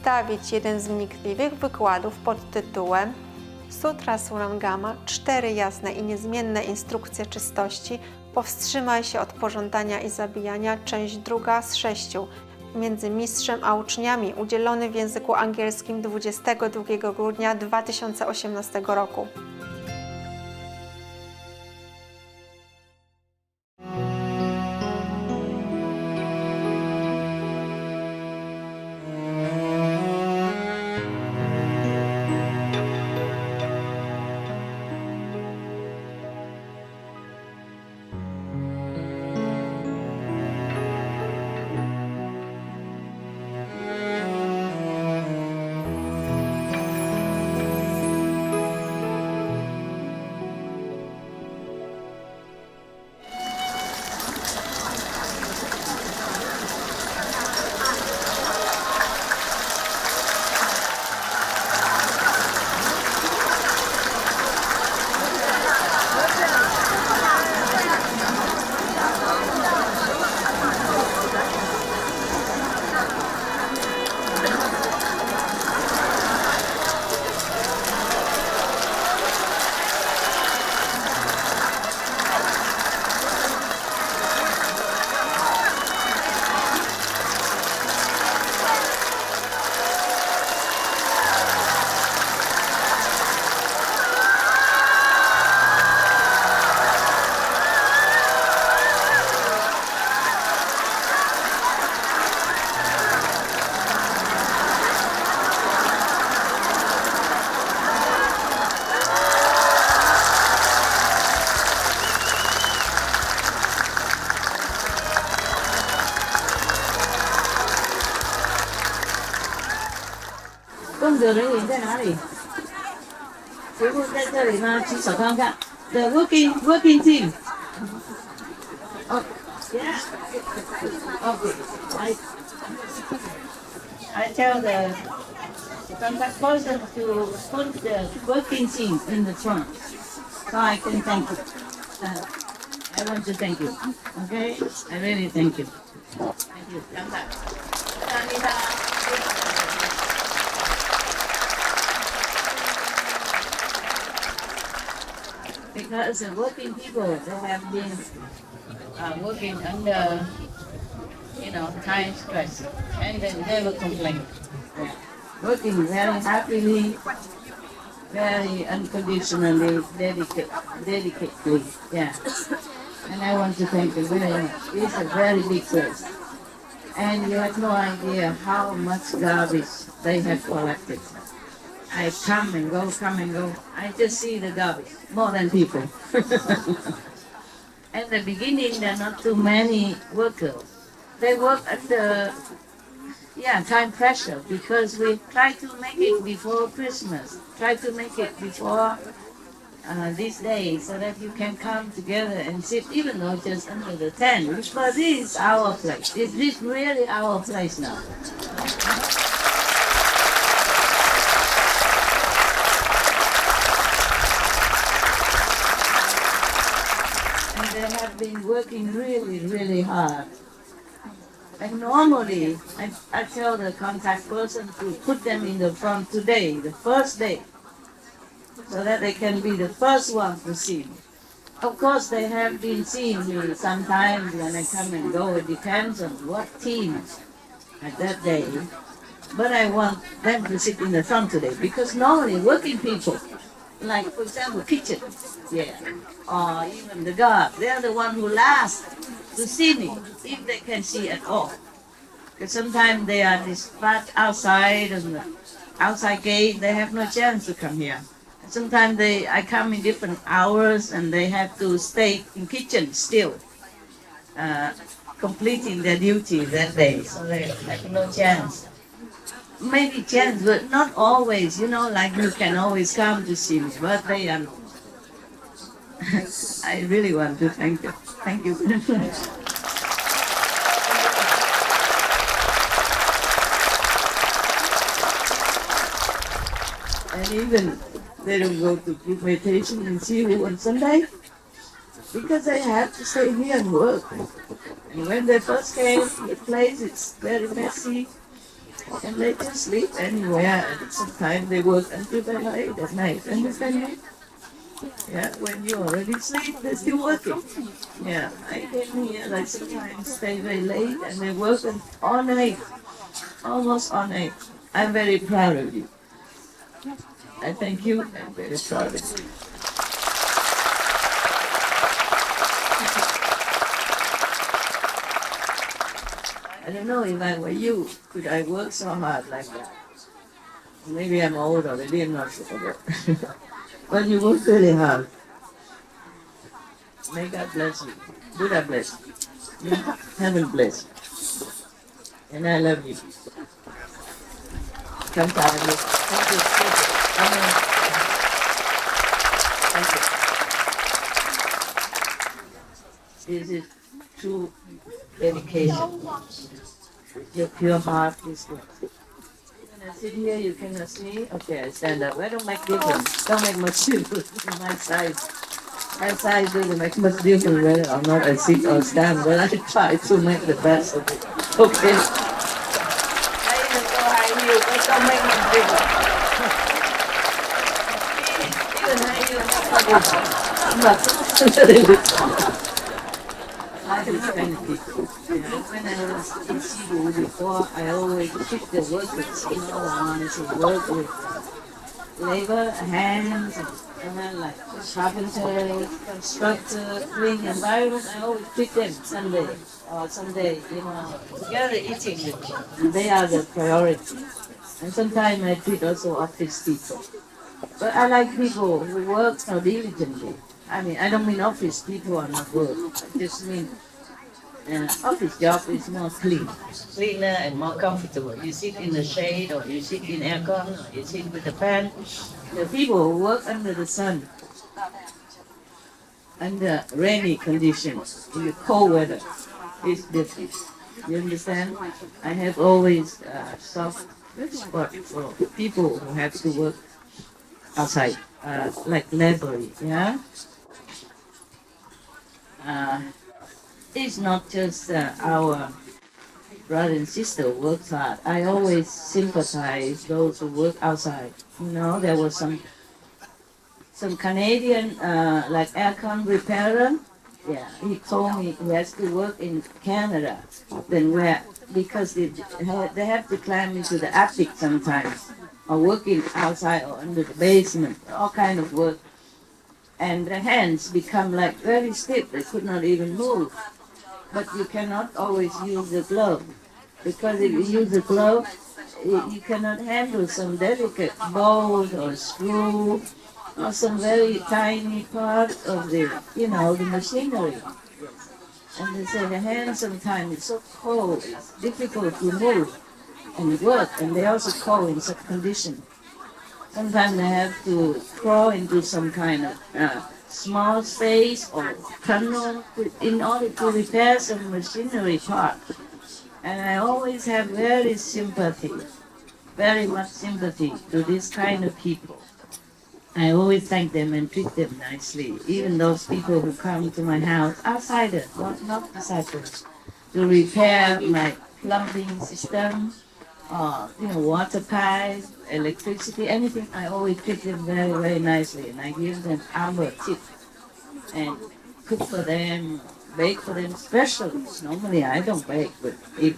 przedstawić jeden z wnikliwych wykładów pod tytułem Sutra Surangama, 4 jasne i niezmienne instrukcje czystości, powstrzymaj się od pożądania i zabijania, część 2 z 6, między mistrzem a uczniami, udzielony w języku angielskim 22 grudnia 2018 roku. The working team. Oh, yeah. Okay. I tell the contact person to put the working team in the front, so I can thank you. I want to thank you. Okay, I really thank you. Thank you. Because the working people, they have been working under, time stress, and they never complain. Working very happily, very unconditionally, dedicatedly, yeah. And I want to thank you very much. It's a very big place. And you have no idea how much garbage they have collected. I come and go. I just see the garbage, more than people. At the beginning, there are not too many workers. They work under, time pressure, because we try to make it before Christmas. Try to make it before this day, so that you can come together and sit, even though just under the tent. But this is our place. Is this really our place now? They have been working really, really hard. And normally, I tell the contact person to put them in the front today, the first day, so that they can be the first one to see me. Of course, they have been seeing me sometimes when I come and go. It depends on what team at that day. But I want them to sit in the front today, because normally working people, like for example kitchen, or even the guard, they are the one who last to see me, if they can see at all. Because sometimes they are dispatched outside, and the outside gate, they have no chance to come here. Sometimes I come in different hours, and they have to stay in kitchen still, completing their duty that day, so they have no chance. Maybe chance, but not always, like you can always come to see me, but they are. I really want to thank you. Thank you very much. And even they don't go to group meditation and see you on Sunday, because they have to stay here and work. And when they first came, the place is very messy. And they just sleep anywhere, and sometimes they work until very late at night. Understand me? Yeah, when you already sleep, they're still working. Yeah, I came here, like sometimes stay very late and they work all night, almost all night. I'm very proud of you. I thank you. I'm very proud of you. I don't know if I were you, could I work so hard like that? Maybe I'm old already, I'm not sure. But you work really hard. May God bless you. Buddha bless you. Heaven bless you. And I love you. Come to you. Thank you. Amen. Thank you. This is true dedication. Your pure heart is good. When I sit here, you cannot see. Okay, I stand up. I don't make difference. Don't make much difference in my size. My size doesn't make much difference whether or not I sit or stand, but I try to make the best of it. Okay. I even go high heels, but don't make much difference. Even high heels, I just kind of people. When I was in Cebu before, I always pick the workers, wanted to work with labor, hands, and then like carpenter, constructor, clean environment. I always pick them Sunday or someday, together eating with them. And they are the priority. And sometimes I treat also office people. But I like people who work so diligently. I mean, I don't mean office people are not work. I just mean office job is more cleaner and more comfortable. You sit in the shade, or you sit in aircon, or you sit with the fan. The people who work under the sun, under rainy conditions, in the cold weather, is different. You understand? I have always soft spot for people who have to work outside, like laboring, yeah? It's not just our brother and sister who works hard. I always sympathize those who work outside. There was some Canadian like aircon repairer. Yeah, he told me he has to work in Canada. Then where because they have to climb into the attic sometimes, or working outside or under the basement, all kind of work. And their hands become like very stiff. They could not even move. But you cannot always use the glove, because if you use the glove, you cannot handle some delicate bolt or screw or some very tiny part of the machinery. And they say the hand sometimes is so cold, it's difficult to move and work, and they also cold in such condition. Sometimes they have to crawl into some kind of small space or tunnel in order to repair some machinery part. And I always have very much sympathy to this kind of people. I always thank them and treat them nicely, even those people who come to my house, outsiders, not disciples, to repair my plumbing system, water pipes, electricity, anything. I always treat them very, very nicely, and I give them our tip and cook for them, bake for them special. Normally I don't bake, but if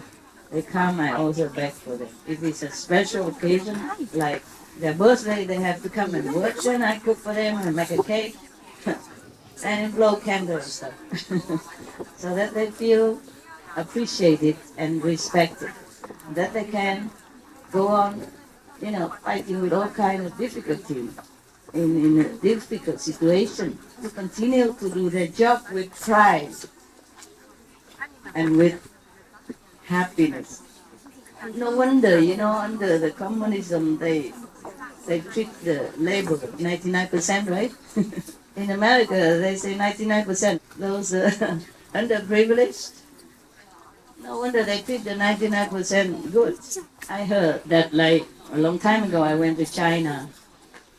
they come, I also bake for them. If it's a special occasion, like their birthday, they have to come and work, then I cook for them and make a cake and blow candles and stuff. So that they feel appreciated and respected. That they can go on, fighting with all kinds of difficulties in a difficult situation, to continue to do their job with pride and with happiness. No wonder, under the communism, they treat the labor 99%, right? In America, they say 99%. Those underprivileged, no wonder they treat the 99% good. I heard that like a long time ago I went to China,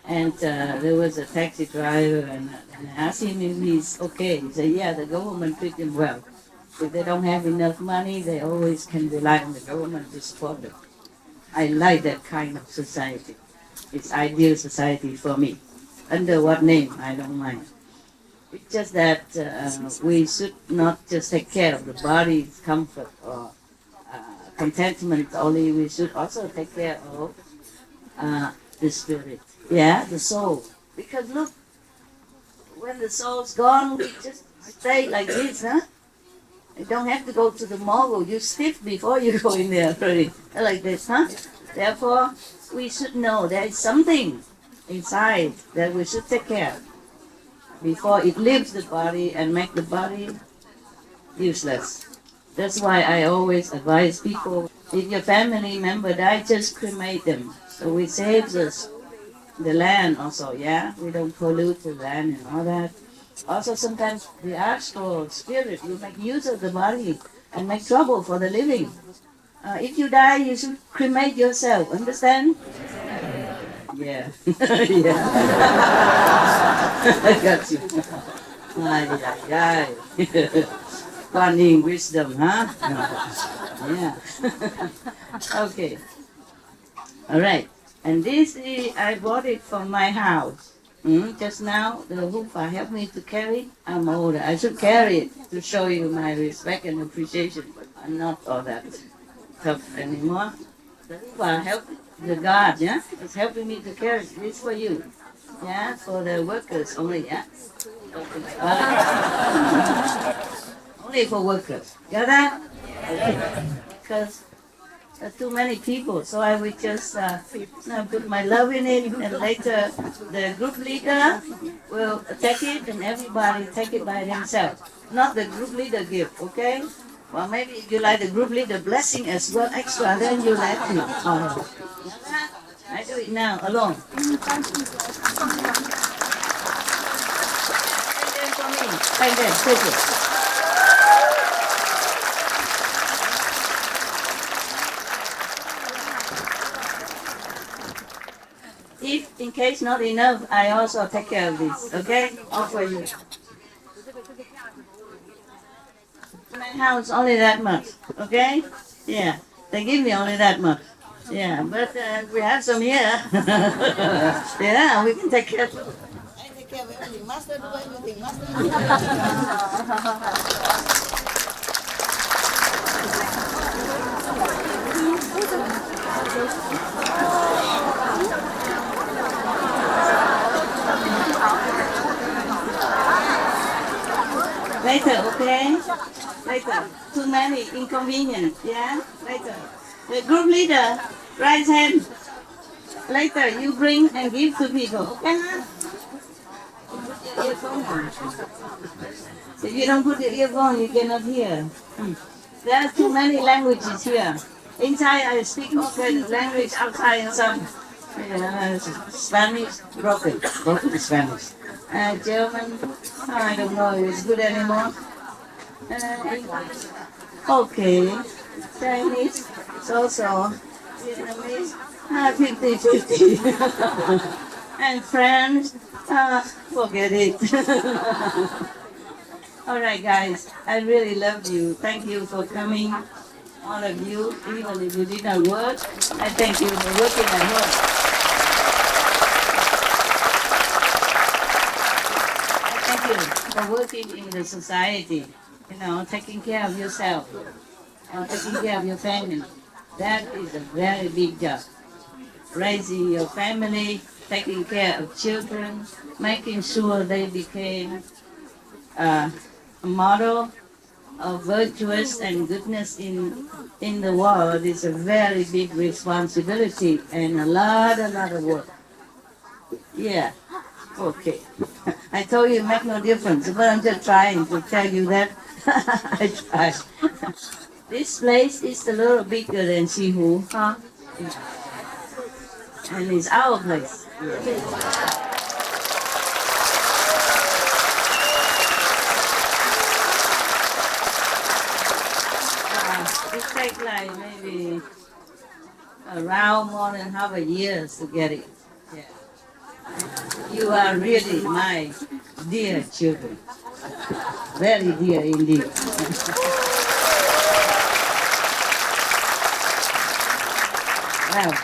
and there was a taxi driver, and I asked him if he's okay. He said, yeah, the government treats him well. If they don't have enough money, they always can rely on the government to support them. I like that kind of society. It's ideal society for me. Under what name, I don't mind. It's just that we should not just take care of the body's comfort or contentment only. We should also take care of the spirit, yeah, the soul. Because look, when the soul's gone, we just stay like this, huh? You don't have to go to the mall. You stiff before you go in there already, like this, huh? Therefore, we should know there is something inside that we should take care of before it leaves the body and make the body useless. That's why I always advise people, if your family member die, just cremate them. So it saves us the land also, yeah? We don't pollute the land and all that. Also sometimes the astral spirit will make use of the body and make trouble for the living. If you die, you should cremate yourself, understand? Yeah. Yeah. I got you. Ay, ay, ay. Funny wisdom, huh? Yeah. Okay. All right. And this I bought it from my house. Just now, the Hufa helped me to carry. I'm older. I should carry it to show you my respect and appreciation. But I'm not all that tough anymore. The Hufa helped the guard, yeah? It's helping me to carry it. This for you. Yeah, for the workers only, yeah? Only for workers. Got that? Because too many people, so I will just put my love in it, and later the group leader will take it, and everybody take it by themselves. Not the group leader give, okay? Well, maybe if you like the group leader blessing as well extra, then you let me. I do it now alone. Thank them for me. Thank them. Take it. If in case not enough, I also take care of this, okay? All for you. My house only that much, okay? Yeah, they give me only that much. Yeah, but we have some here. Yeah, we can take care of it. I take care of everything. Master do everything. Master do Later, okay? Later. Too many inconvenience, yeah? Later. The group leader, right hand. Later, you bring and give to people, okay? Put your earphone on. If you don't put your earphone, you cannot hear. There are too many languages here. Inside, I speak all kinds of language. Outside, some Spanish, broken Spanish. German, I don't know if it's good anymore. English, okay. Chinese, it's also Vietnamese, 50-50. And French, forget it. All right, guys, I really love you. Thank you for coming, all of you, even if you did not work. I thank you for working at home. For working in the society, taking care of yourself, taking care of your family. That is a very big job. Raising your family, taking care of children, making sure they became a model of virtuous and goodness in the world is a very big responsibility and a lot of work. Yeah. Okay. I told you it make no difference, but I'm just trying to tell you that I try. This place is a little bigger than Sihu, huh? And it's our place. It takes like maybe around more than half a year to get it. Yeah. You are really my dear children. Very dear indeed. Well,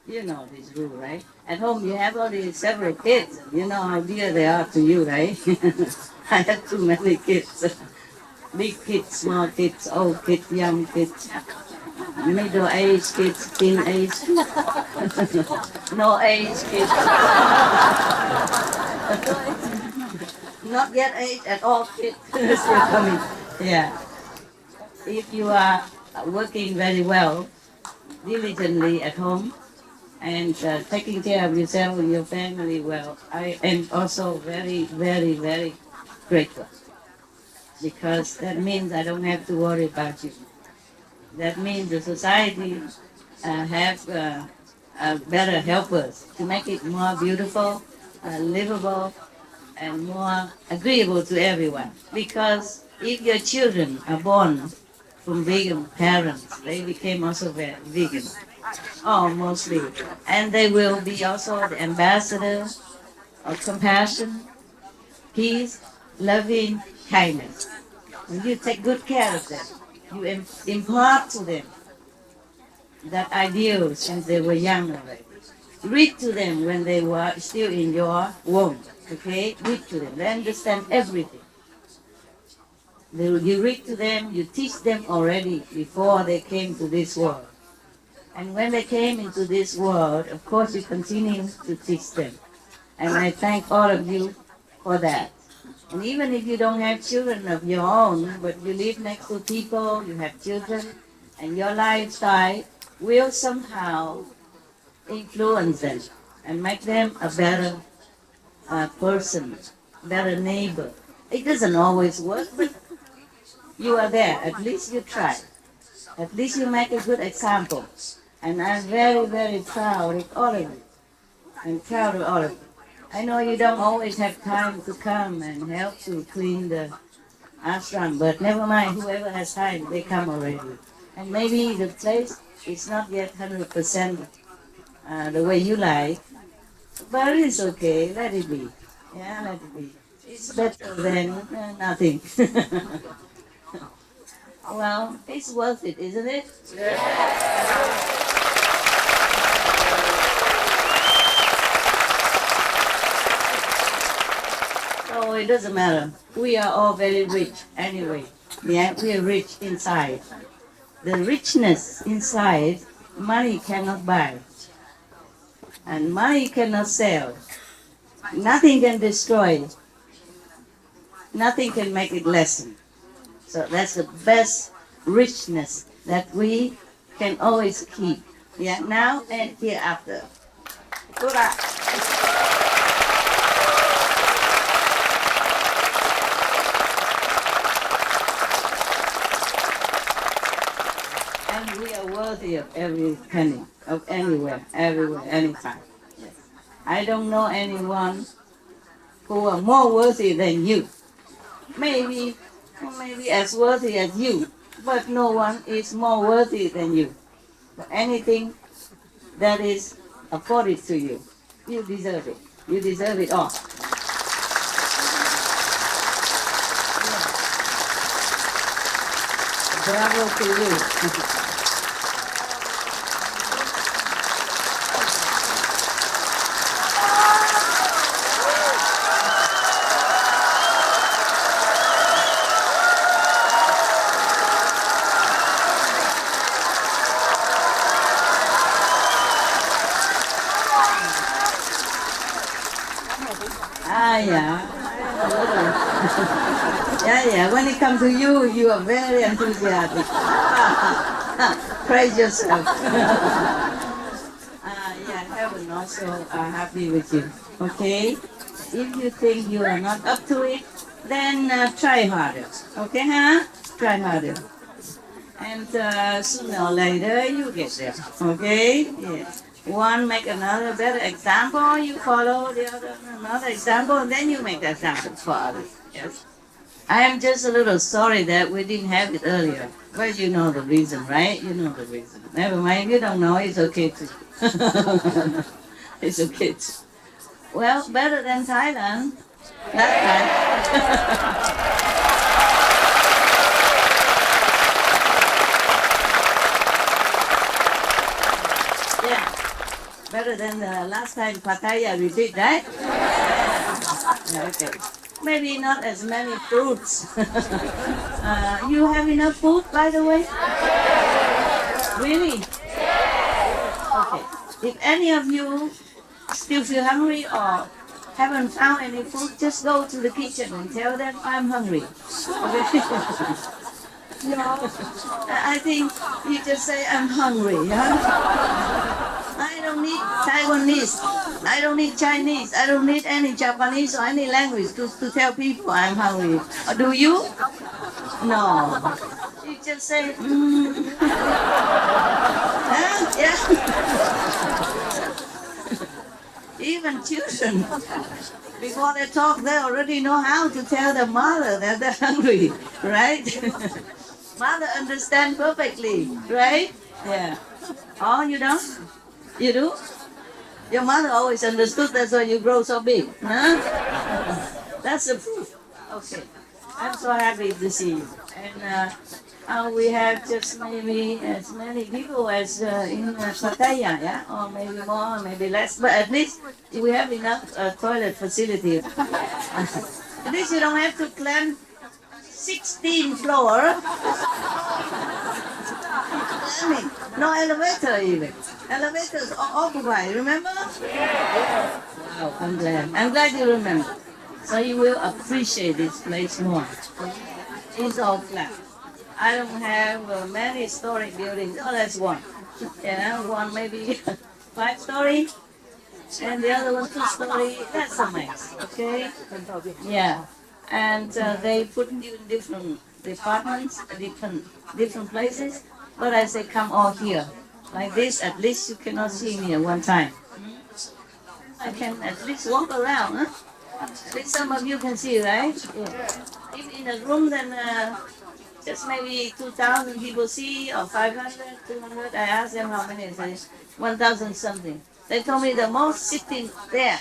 you know this rule, right? At home, you have only several kids. You know how dear they are to you, right? I have too many kids. Big kids, small kids, old kids, young kids, middle-aged kids, teenage, no age kids, not yet age at all kids. Still coming. Yeah. If you are working very well, diligently at home, and taking care of yourself and your family well, I am also very, very, very grateful because that means I don't have to worry about you. That means the society have better helpers to make it more beautiful, livable, and more agreeable to everyone. Because if your children are born from vegan parents, they became also vegan. Oh, mostly. And they will be also the ambassador of compassion, peace, loving, kindness. And you take good care of them. You impart to them that ideal since they were young already. Read to them when they were still in your womb. Okay? Read to them. They understand everything. You read to them, you teach them already before they came to this world. And when they came into this world, of course, you continue to teach them. And I thank all of you for that. And even if you don't have children of your own, but you live next to people, you have children, and your lifestyle will somehow influence them and make them a better person, better neighbor. It doesn't always work, but you are there. At least you try. At least you make a good example. And I'm very, very proud of all of you. I'm proud of all of you. I know you don't always have time to come and help to clean the ashram, but never mind, whoever has time, they come already. And maybe the place is not yet 100% the way you like, but it's okay, let it be. Yeah, let it be. It's better than nothing. Well, it's worth it, isn't it? So it doesn't matter. We are all very rich anyway. Yeah, we are rich inside. The richness inside, money cannot buy. And money cannot sell. Nothing can destroy. Nothing can make it lessen. So that's the best richness that we can always keep. Yeah, now and hereafter. Hurrah! And we are worthy of every penny, of anywhere, everywhere, anytime. Yes. I don't know anyone who are more worthy than you. Maybe as worthy as you, but no one is more worthy than you. For anything that is afforded to you, you deserve it. You deserve it all. Yeah. Bravo to you. Yeah. Yeah. When it comes to you, you are very enthusiastic. Praise yourself. Yeah, heaven also are happy with you. Okay? If you think you are not up to it, then try harder. Okay, huh? Try harder. And sooner or later, you get there. Okay? Yeah. One make another better example, you follow the other another example, and then you make the example for others. Yes. I am just a little sorry that we didn't have it earlier. But you know the reason, right? You know the reason. Never mind, if you don't know, it's okay too. It's okay too. Well, better than Thailand. That time. Better than the last time Pattaya we did, right? Okay. Maybe not as many fruits. You have enough food, by the way? Really? Okay. If any of you still feel hungry or haven't found any food, just go to the kitchen and tell them I'm hungry. Okay? I think you just say I'm hungry. Yeah? I don't need Taiwanese. I don't need Chinese. I don't need any Japanese or any language to tell people I'm hungry. Do you? No. You just say, huh? Yeah. Even children, before they talk, they already know how to tell the mother that they're hungry, right? Mother understand perfectly, right? Yeah. Oh, you don't? You do? Your mother always understood, that's why you grow so big. Huh? That's the proof. Okay. I'm so happy to see you. And we have just maybe as many people as in Pattaya, yeah? Or maybe more, maybe less. But at least we have enough toilet facility. At least you don't have to climb 16 floor. Climbing. No elevator even. Elevators are occupied, remember? Wow, I'm glad. I'm glad you remember. So you will appreciate this place more. It's all flat. I don't have many story buildings. Oh, that's one. Yeah, one maybe 5-story, and the other one 2-story. That's a mess. Okay. Yeah, and they put you in different departments, different places. But I say, come all here. Like this, at least you cannot see me at one time. I can at least walk around. Huh? At least some of you can see, right? Yeah. If in a room, then just maybe 2,000 people see, or 500, 200. I asked them how many. They say 1,000 something. They told me the most sitting there.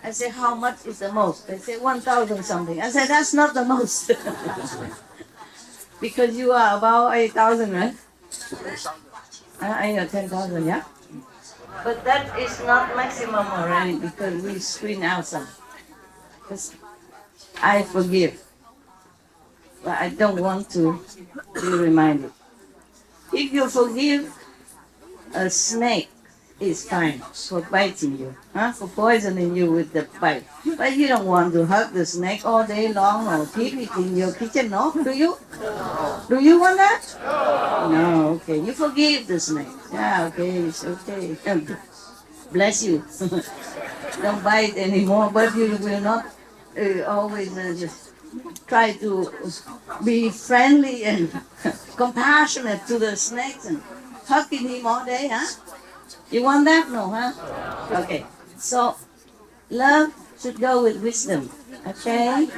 I said, how much is the most? They say 1,000 something. I said, that's not the most. Because you are about 8,000, right? I know 10,000, yeah? But that is not maximum already because we screen out some. Because I forgive. But I don't want to be reminded. If you forgive, a snake is fine for biting you, huh? For poisoning you with the bite. But you don't want to hug the snake all day long or keep it in your kitchen, no? Do you? Do you want that? No, okay. You forgive the snake. Yeah, okay, it's okay. Bless you. Don't bite anymore, but you will not always just try to be friendly and compassionate to the snakes and hugging him all day, huh? You want that? No, huh? Okay. So, love should go with wisdom, okay?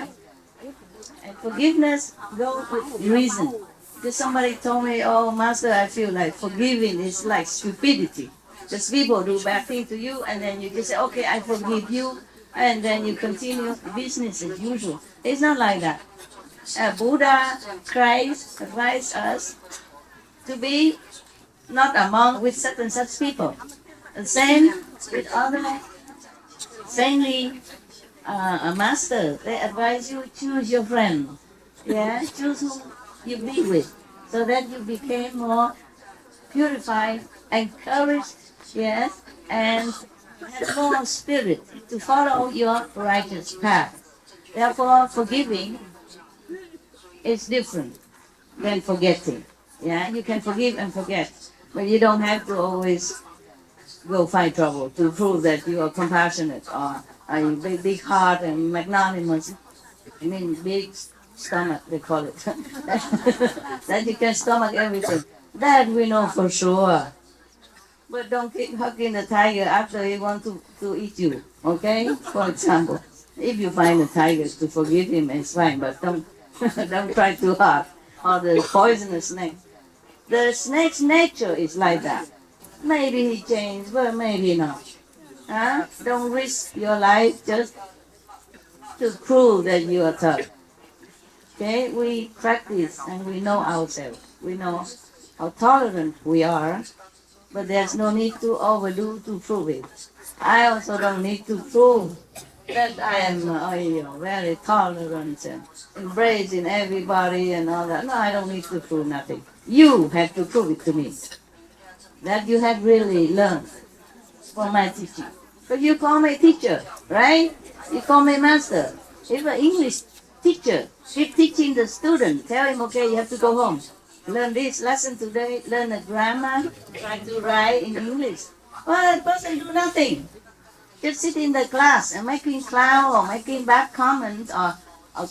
And forgiveness goes with reason. Because somebody told me, oh, Master, I feel like forgiving is like stupidity. Because people do bad things to you, and then you just say, okay, I forgive you, and then you continue business as usual. It's not like that. Buddha, Christ advised us to be not among with such and such people. The same with other saintly master. They advise you choose your friend. Yeah, choose who you be with, so that you became more purified, encouraged, yes, and have more spirit to follow your righteous path. Therefore, forgiving is different than forgetting. Yeah, you can forgive and forget, but you don't have to always go find trouble to prove that you are compassionate or are you big heart and magnanimous. I mean, big stomach, they call it. That you can stomach everything. That we know for sure. But don't keep hugging the tiger after he wants to eat you, okay? For example, if you find the tiger to forgive him, it's fine, but don't don't try too hard. Or the poisonous snake. The snake's nature is like that. Maybe he changed, but maybe not. Huh? Don't risk your life just to prove that you are tough. Okay, we practice and we know ourselves. We know how tolerant we are, but there's no need to overdo to prove it. I also don't need to prove that I am very tolerant and embracing everybody and all that. No, I don't need to prove nothing. You have to prove it to me that you have really learned from my teaching. But you call me teacher, right? You call me master. If an English teacher is teaching the student, tell him, okay, you have to go home. Learn this lesson today, learn the grammar, try to write in English. Well, that person do nothing. Just sit in the class and making clown or making bad comments or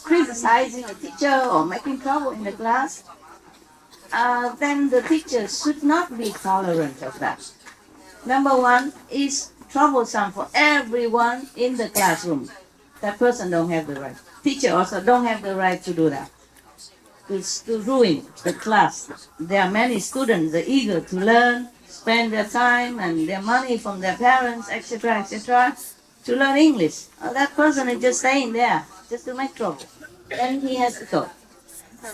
criticizing the teacher or making trouble in the class. Then the teacher should not be tolerant of that. Number one is troublesome for everyone in the classroom. That person don't have the right. Teacher also don't have the right to do that. To ruin the class. There are many students that are eager to learn, spend their time and their money from their parents, etc., to learn English. That person is just staying there, just to make trouble. Then he has to go.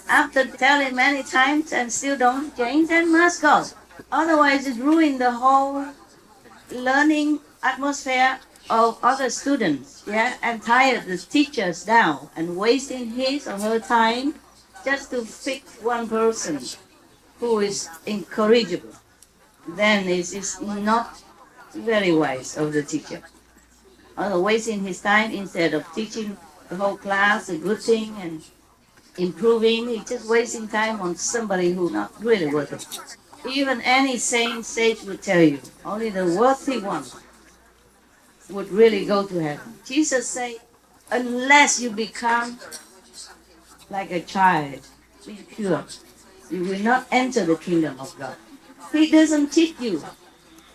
After telling many times and still don't change, then must go. Otherwise, it ruins the whole learning atmosphere of other students, and tire the teachers down and wasting his or her time just to fix one person who is incorrigible. Then it is not very wise of the teacher. Wasting his time instead of teaching the whole class a good thing and improving, he's just wasting time on somebody who's not really worth it. Even any sane sage would tell you, only the worthy one would really go to heaven. Jesus said, unless you become like a child, be pure, you will not enter the kingdom of God. He doesn't cheat you.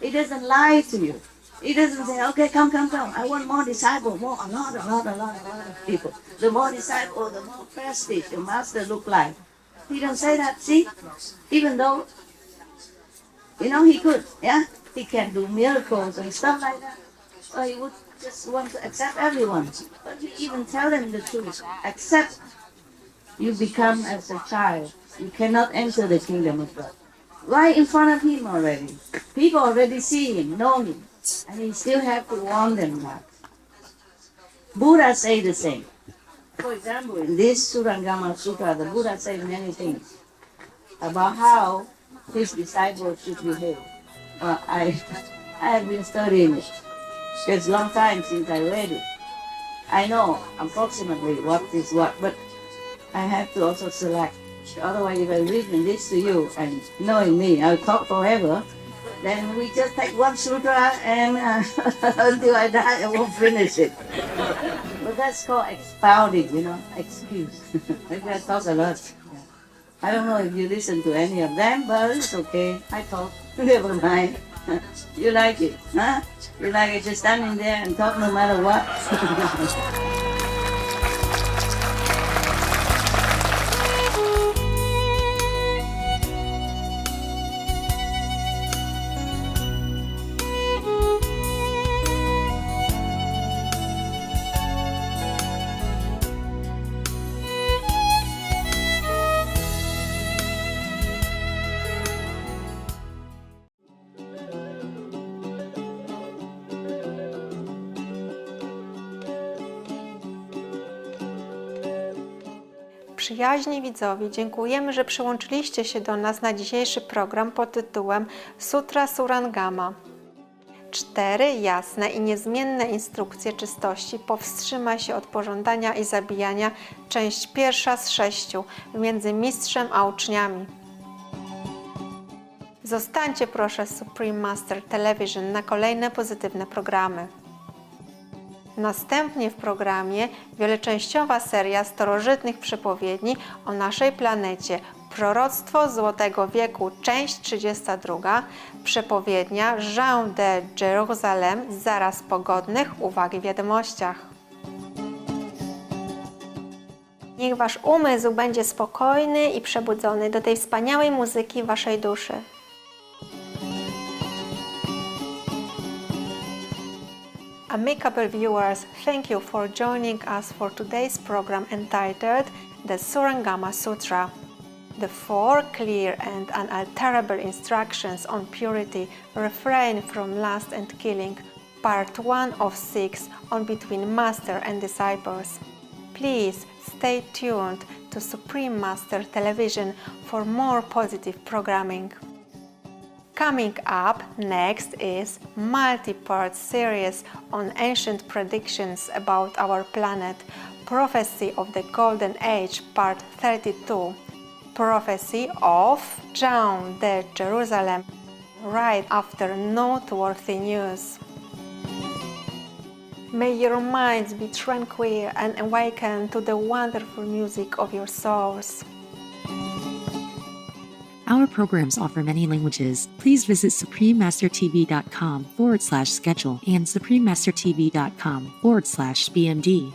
He doesn't lie to you. He doesn't say, okay, come. I want more disciples, a lot of people. The more disciples, the more prestige the master look like. He don't say that, see? Even though, he could, he can do miracles and stuff like that. So he would just want to accept everyone. But he even tell them the truth. Accept you become as a child. You cannot enter the kingdom of God. Right in front of him already. People already see him, know him. And he still have to warn them that. Buddha say the same. For example, in this Surangama Sutra, the Buddha said many things about how his disciples should behave. I have been studying it. It's a long time since I read it. I know approximately what is what, but I have to also select. Otherwise, if I read this to you and knowing me, I'll talk forever. Then we just take one sutra and until I die, I won't finish it. But that's called expounding, excuse. Maybe I talk a lot. I don't know if you listen to any of them, but it's okay. I talk. Never mind. You like it, huh? You like it just standing there and talk no matter what? Przyjaźni widzowie, dziękujemy, że przyłączyliście się do nas na dzisiejszy program pod tytułem Sutra Surangama. 4 jasne i niezmienne instrukcje czystości. Powstrzymaj się od pożądania i zabijania. Część 1 z 6 między mistrzem a uczniami. Zostańcie proszę z Supreme Master Television na kolejne pozytywne programy. Następnie w programie wieloczęściowa seria starożytnych przepowiedni o naszej planecie. Proroctwo Złotego Wieku, część 32. Przepowiednia Jean de Jérusalem, zaraz pogodnych, uwagi w wiadomościach. Niech wasz umysł będzie spokojny i przebudzony do tej wspaniałej muzyki waszej duszy. Amicable viewers, thank you for joining us for today's program entitled The Surangama Sutra. The 4 clear and unalterable instructions on purity, refrain from lust and killing, part 1 of 6 on between Master and Disciples. Please stay tuned to Supreme Master Television for more positive programming. Coming up next is multi-part series on ancient predictions about our planet, Prophecy of the Golden Age, part 32. Prophecy of John the Jerusalem, right after noteworthy news. May your minds be tranquil and awaken to the wonderful music of your souls. Our programs offer many languages. Please visit suprememastertv.com/schedule and suprememastertv.com/BMD.